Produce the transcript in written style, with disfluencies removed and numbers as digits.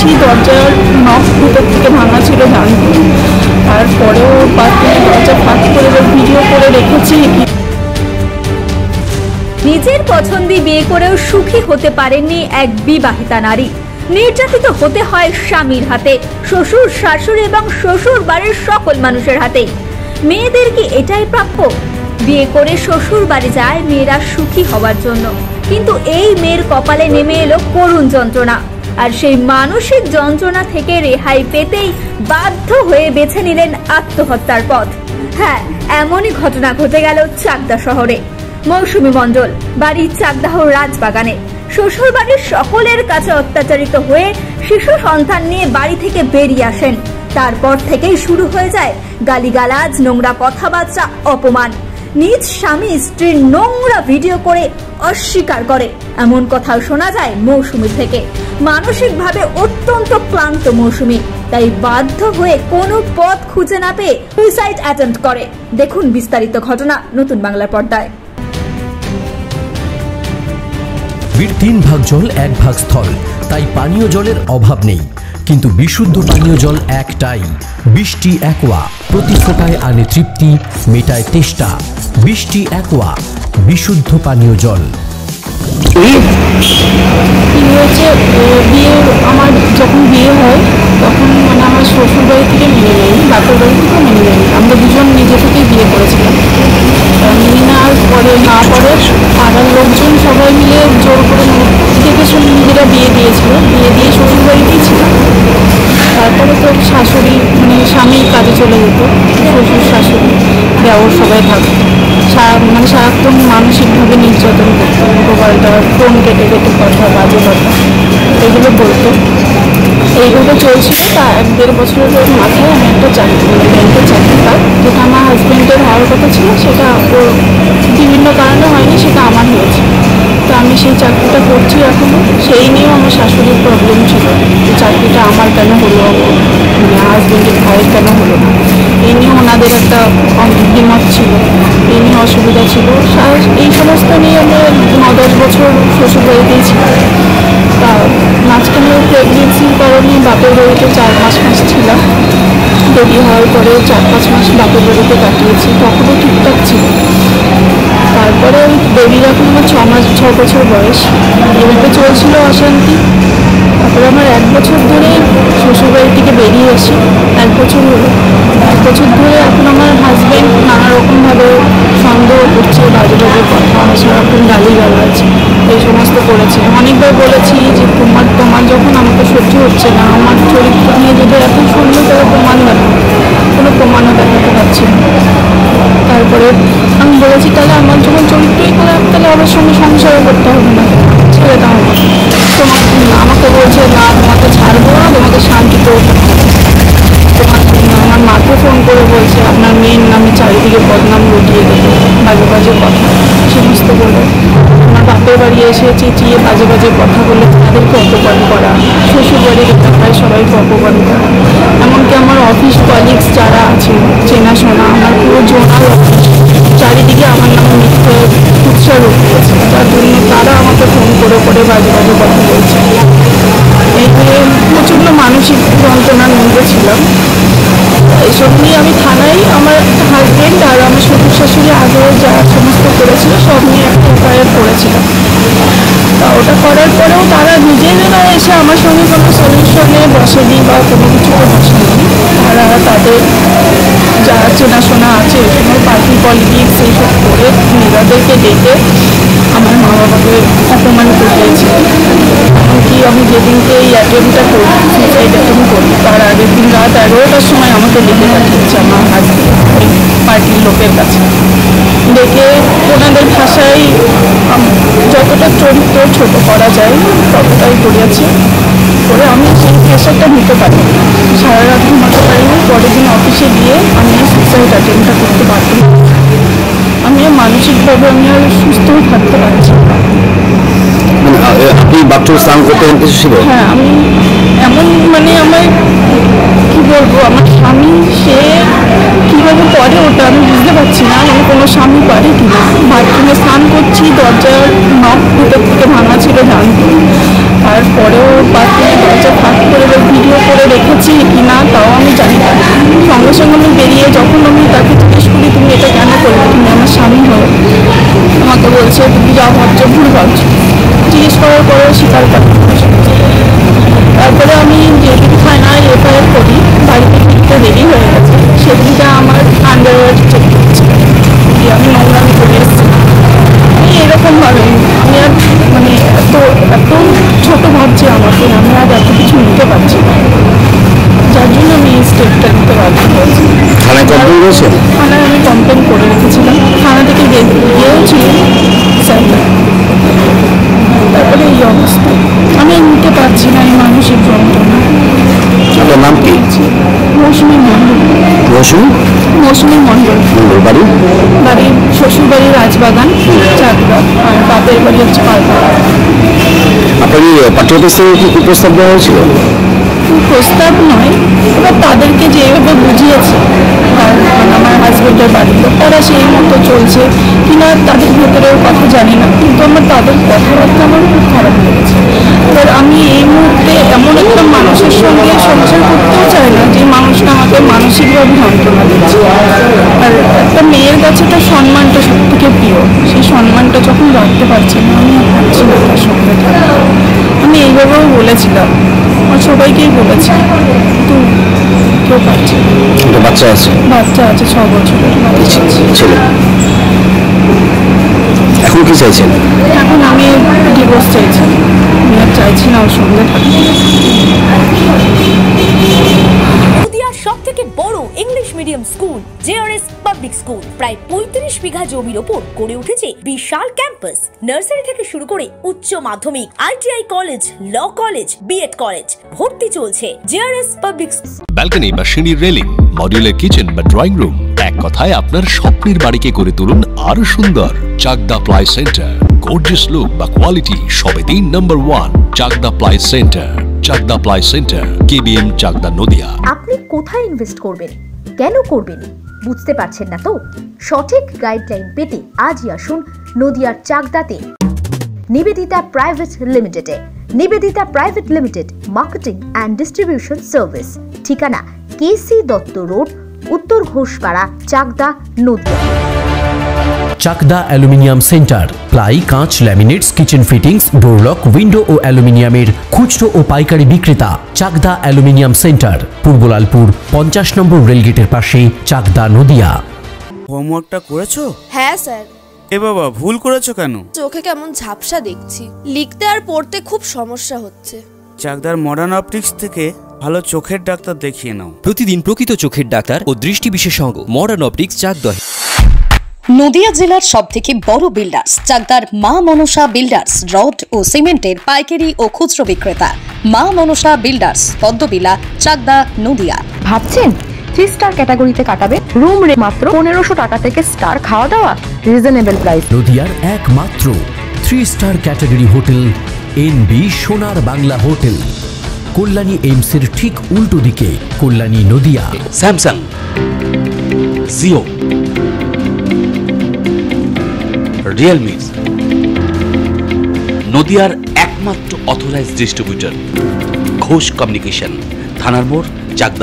করছি, দরজার নখ ভিতর থেকে ভাঙা ছিল জানতো, তারপরেও বাথরুমে দরজা ফাঁক করে ভিডিও করে রেখেছি। নিজের পছন্দে বিয়ে করেও সুখী হতে পারেননি এক বিবাহিতা নারী। নির্যাতিত হতে হয় স্বামীর হাতে, শ্বশুর শাশুড়ি এবং শ্বশুর বাড়ির সকল মানুষের হাতেই। মেয়েদের কি এটাই প্রাপ্য? বিয়ে করে শ্বশুর বাড়ি যায় মেয়েরা সুখী হওয়ার জন্য, কিন্তু এই মেয়ের কপালে নেমে এলো করুণ যন্ত্রণা। আর সেই মানসিক যন্ত্রণা থেকে রেহাই পেতেই বাধ্য হয়ে বেছে নিলেন আত্মহত্যার পথ। হ্যাঁ, এমনই ঘটনা ঘটে গেল চাকদা শহরে। মৌসুমী মণ্ডল, বাড়ি চাকদাহ রাজবাগানে। শ্বশুর বাড়ির সকলের কাছে অত্যাচারিত হয়ে শিশু সন্তান নিয়ে বাড়ি থেকে বেরিয়ে আসেন। তারপর থেকেই শুরু হয়ে যায় গালিগালাজ, নোংরা কথাবার্তা, অপমান। নিজ স্বামী স্ত্রীর নোংরা ভিডিও করে অস্বীকার করে এমন কথাও শোনা যায় মৌসুমী থেকে। মানসিকভাবে অত্যন্ত ক্লান্ত মৌসুমী, তাই বাধ্য হয়ে কোনো পথ খুঁজে না পেয়ে সুইসাইড অ্যাটেম্প্ট করে। দেখুন বিস্তারিত ঘটনা নতুন বাংলার পর্দায়। 3 ভাগ জল 1 ভাগ স্থল, তাই পানীয় জলের অভাব নেই। কিন্তু বিশুদ্ধ পানীয় জল একটাই, বৃষ্টি অ্যাকোয়া। প্রতি ফোঁটায় আনে তৃপ্তি, মেটায় তেষ্টা। বৃষ্টি অ্যাকোয়া, বিশুদ্ধ পানীয় জল। আমার যখন বিয়ে হয় তখন মানে আমার শ্বশুর বাড়ি থেকে মেনে নেই, বাপের বাড়ি থেকে মেনে নেই। আমরা দুজন নিজে থেকেই বিয়ে করেছিলাম। মেনে নেওয়ার পরে পাড়ার লোকজন সবাই মিলে জোর করে দেখে শুনে নিজেরা বিয়ে দিয়েছিল। বিয়ে দিয়ে শ্বশুর বাড়িতেই ছিলাম। তারপরে তো শাশুড়ি মানে স্বামী কাজে চলে যেত, শ্বশুর শাশুড়ি দেওর সবাই থাকতো। মানে সারাক্ষণ মানসিকভাবে নির্যাতন করতো, মোবাইলটা ফোন কেটে কেটে কথা, বাজে কথা এগুলো বলতো। এইভাবে চলছিল। তা 1-1.5 বছরের মাথায় আমি একটা চাকরি ব্যাংকের চাকরি পাই, যেটা আমার হাজব্যান্ডের হওয়ার কথা ছিল, সেটা ওর বিভিন্ন কারণে হয়নি, সেটা আমার হয়েছে। তো আমি সেই চাকরিটা করছি এখনও। সেই নিয়েও আমার শাশুড়ির প্রবলেম ছিল, যে চাকরিটা আমার কেন হলো, মানে হাজব্যান্ডের ভাইয়ের কেন হলো না, এই নিয়ে ওনাদের একটা দ্বিমত ছিল, এই নিয়ে অসুবিধা ছিল। এই সমস্ত নিয়ে আমরা 9-10 বছর শ্বশুর বাড়িতেই ছিলাম। তা মাঝখানে প্রেগনেন্সির কারণে বাপের বাড়িতে 4-5 মাস ছিলাম। বেবি হওয়ার পরে 4-5 মাস বাপের বাড়িতে কাটিয়েছি, তখনও ঠিকঠাক ছিল। তারপরে বেবির এখন আমার 6 বছর বয়স, এভাবে চলছিল অশান্তি। তারপরে আমার 1 বছর ধরে শ্বশুরবাড়ি থেকে বেরিয়ে আসি। 1 বছর হলো। 1 বছর ধরে এখন আমার হাজব্যান্ড নানা রকমভাবে সন্দেহ করছে, বাজে বাজে কথা, সারাক্ষণ গালিগালাজ এই সমস্ত করেছে। অনেকবার বলেছি যে তোমার যখন আমাকে সহ্য হচ্ছে না, আমার চরিত্র নিয়ে যদি এত শুনলো তাহলে প্রমাণ দেখাবো। কোনো প্রমাণও দেখাতে পারছি না। তারপরে আমি বলেছি তাহলে আমার যখন চরিত্রই খারাপ, তাহলে আমার সঙ্গে সংসারও করতে হবে না, ছেড়ে দাও। আমাকে বলছে না, তোমাকে ছাড়বো না, তোমাকে শান্তিতেও আমার মাকে ফোন করে বলছে আপনার মেয়ের নামে চারিদিকে বদনাম লুটিয়ে দেবো, বাজে বাজে কথা সমস্ত বলে। আমার বাপের বাড়ি এসে চেঁচিয়ে বাজে বাজে কথা বলে তাদেরকে অপমান করা, শ্বশুর বাড়ির এলাকায় সবাইকে অপমান করা। এমনকি আমার অফিস কলিগস যারা আছে চেনাশোনা, আমার পুরো জোনাল অফিস চারিদিকে আমার নামে মিথ্যে উৎসাহ উঠিয়েছে, তার জন্য তারা আমাকে ফোন করে করে বাজে বাজে কথা বলছে। এই নিয়ে প্রচণ্ড মানসিক যন্ত্রণার মধ্যে ছিলাম। এইসব নিয়ে আমি থানায় আমার হাজব্যান্ড আর আমার শ্বশুর শাশুড়ি আগে যা সমস্ত করেছিল সব নিয়ে একটা এফআইআর করেছিলাম। তা ওটা করার পরেও তারা নিজেরা এসে আমার সঙ্গে কোনো সলিউশনে বসেনি বা কোনো কিছুতে বসেনি। তারা তাদের যারা চেনাশোনা আছে কোনো পার্টি পলিটিক্স এইসব করে নিজেদেরকে ডেকে আমার মা বাবাকে অপমান করিয়েছে। এমনকি আমি যেদিনকে এই অ্যাটেম্পটা করি, সুইসাইড অ্যাটেম্প করি, তার আগের দিন রাত 11টার সময় আমাকে ডেকে পাঠিয়েছে আমার হাজব্যান্ড ওই পার্টির লোকের কাছে। ডেকে ওনাদের ভাষায় যতটা চরিত্র ছোট করা যায় ততটাই করিয়েছে। করে আমি সেই প্রেশারটা নিতে পারি, সারা রাত ঘুমাতে পারিনি। পরের দিন অফিসে গিয়ে আমি সুইসাইড অ্যাটেম্পটা করতে পারতাম। আমি মানসিকভাবে আমি আর সুস্থও থাকতে পারছি। আপনি বাথরুম স্নান করতে কিছু ছিল? হ্যাঁ, আমি এমন মানে আমার কি বলবো, আমার স্বামী সে কীভাবে করে ওটা আমি বুঝতে পারছি না। আমি কোনো স্বামী পারে কি না। বাথরুমে স্নান করছি, দরজার নখ ভিতর থেকে ভাঙা ছিল জানতো, আর তারপরেও বাথরুমে দরজা ফাঁক করে বা ভিডিও করে রেখেছি কি না তাও আমি জানি না। সঙ্গে সঙ্গে আমি বেরিয়ে যখন আমি তাকে জিজ্ঞেস করি তুমি এটা কেন করলে, তুমি আমার স্বামী হয়ে, আমাকে বলছে তুমি যা ভাবছো ভুল ভাবছো। জিজ্ঞেস করার পরেও স্বীকার করে। তারপরে আমি যেদিন থানায় এফআইআর করি বাড়িতে ফিরতে দেরি হয়ে গেছে, সেদিনটা আমার আন্ডারওয়্যার চেক করছে, আমি নোংরামি করে এসেছি। আমি এরকমভাবে আমি আর মানে এত ছোটো ভাবছি আমাকে, আমি আর এত কিছু নিতে পারছি না, যার জন্য আমি এই স্টেপটা নিতে বাধ্য হয়েছি। থানায় কমপ্লেন করেছে? থানায় আমি কমপ্লেন করে রেখেছিলাম, থানা থেকে গিয়েও ছিল স্যার। তারপরে এই অবস্থা, আমি নিতে পারছি না এই মানসিক যন্ত্রণা। আপনার নাম কি? মৌসুমী মণ্ডল। মৌসুমী মণ্ডল। বাড়ি? বাড়ি শ্বশুর বাড়ি রাজবাগান চাকদা, আর বাপের বাড়ি হচ্ছে পালপাড়া। আপনার পার্টি অফিস থেকে কি প্রস্তাব দেওয়া হয়েছিল? প্রস্তাব নয়, এবার তাদেরকে যেভাবে বুঝিয়েছে আর আমার হাজবেন্ডের বাড়ির লোক, তারা সেই মতো চলছে কিনা তাদের ভেতরেও কথা জানি না, কিন্তু আমার তাদের কথাবার্তা আমার খুব খারাপ লেগেছে। এবার আমি এই মুহূর্তে এমন একটা মানুষের সঙ্গে সংসার করতেও চাই না যে মানুষটা আমাকে মানসিকভাবে যন্ত্রণা দিচ্ছে। আর একটা মেয়ের কাছে তার সম্মানটা সব থেকে প্রিয়, সেই সম্মানটা যখন রাখতে পারছি না, আমি আর পারছি না তার সঙ্গে থাকতে। আমি এইভাবেও বলেছিলাম, আমার সবাইকেই বলেছি, কিন্তু কেউ পারছে না। একটা বাচ্চা আছে? বাচ্চা আছে, 6 বছরের বাচ্চা আছে। ছেলে। এখন কি চাইছেন? এখন আমি ডিভোর্স চাইছি, আমি আর চাইছি না ওর সঙ্গে থাকতে। নদিয়ার সবথেকে বড় English medium school JRS public school প্রায় 35 বিঘা জমির ওপর গড়ে উঠেছে বিশাল ক্যাম্পাস। নার্সারি থেকে শুরু করে উচ্চ মাধ্যমিক, ITI college, law college, BEd college, ভর্তি চলছে জেআরএস পাবলিক। ব্যালকনি বা সিঁড়ির রেলিং, মডিউলার কিচেন বা ড্রয়িং রুম, এক কথায় আপনার স্বপ্নের বাড়িকে করে তুলুন আরো সুন্দর। Chakdah ply centre, gorgeous look বা কোয়ালিটি সবে 3 number 1 Chakdah ply centre. Chakdah ply centre, KBM Chakdah Nadia. আপনি কোথায় ইনভেস্ট করবেন, কেন করবেন, বুঝতে পারছেন না তো? সঠিক গাইডলাইন পেতে আজই আসুন নদিয়ার চাকদাতে নিবেদিতা প্রাইভেট লিমিটেডে। Nivedita private limited, marketing and distribution service. ঠিকানা কেসি দত্ত রোড, উত্তর Ghoshpara, Chakdah, Nadia. Chakdah aluminium centre, ply, কাঁচ, laminates, kitchen fittings, door lock, window ও অ্যালুমিনিয়ামের খুচরো ও পাইকারি বিক্রেতা। Chakdah aluminium centre, Purbalalpur 50 number রেলগেটের পাশে, চাকদা, নদিয়া। হোমওয়ার্কটা করেছো? হ্যাঁ স্যার। এ বাবা, ভুল করেছো কেন? চোখে কেমন ঝাপসা দেখছি, লিখতে আর পড়তে খুব সমস্যা হচ্ছে। চাকদার মডার্ন অপটিক্স থেকে ভালো চোখের ডাক্তার দেখিয়ে নাও। প্রতিদিন প্রকৃত চোখের ডাক্তার ও দৃষ্টি বিশেষজ্ঞ মডার্ন অপটিক্স চাকদহ। নদিয়া জেলার সবথেকে বড় বিল্ডার্স চাকদার মা মনসা বিল্ডার্স, রড ও সিমেন্টের পাইকারি ও খুচরো বিক্রেতা। মা মনসা বিল্ডার্স, পদ্মবিলা, চাকদা, নদিয়া। ভাবছেন 3 স্টার ক্যাটাগরিতে কাটাবে? রুম রে মাত্র 1500 টাকা থেকে স্টার, খাওয়া দাওয়া রিজনেবল প্রাইস। নদিয়ার একমাত্র 3 স্টার ক্যাটাগরি হোটেল এনবি সোনার বাংলা হোটেল, কল্যাণী এইমসের ঠিক উল্টো দিকে, কল্যাণী, নদিয়া। স্যামসাং, জিও, রিয়েলমি, নদিয়ার একমাত্র অথরাইজড ডিস্ট্রিবিউটর ঘোষ কমিউনিকেশন, থানার মোড়, চাকদা।